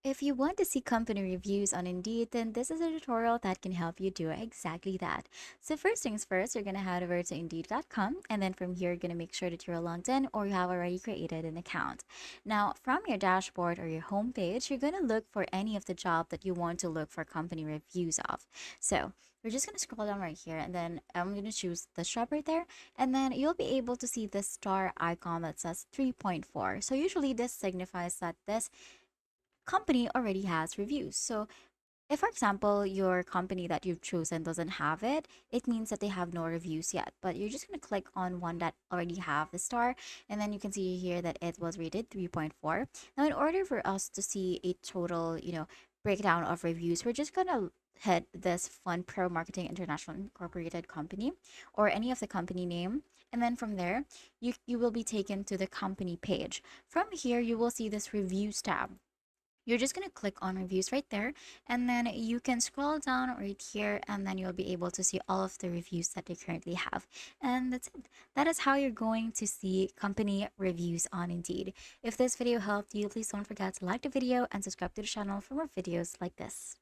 if you want to see company reviews on Indeed, then this is a tutorial that can help you do exactly that. So first things first, you're going to head over to Indeed.com, and then from here, you're going to make sure that you're logged in or you have already created an account. Now, from your dashboard or your home page, you're going to look for any of the job that you want to look for company reviews of. So we're just going to scroll down right here, and then I'm going to choose this job right there, and then you'll be able to see the star icon that says 3.4. So usually this signifies that this company already has reviews. So if, for example, your company that you've chosen doesn't have it, it means that they have no reviews yet. But you're just going to click on one that already have the star, and then you can see here that it was rated 3.4. Now, in order for us to see a total, breakdown of reviews, we're just going to hit this Fun Pro Marketing International Incorporated company or any of the company name. And then from there, you will be taken to the company page. From here, you will see this reviews tab. You're just going to click on reviews right there, and then you can scroll down right here, and then you'll be able to see all of the reviews that they currently have. And that's it. That is how you're going to see company reviews on Indeed. If this video helped you, please don't forget to like the video and subscribe to the channel for more videos like this.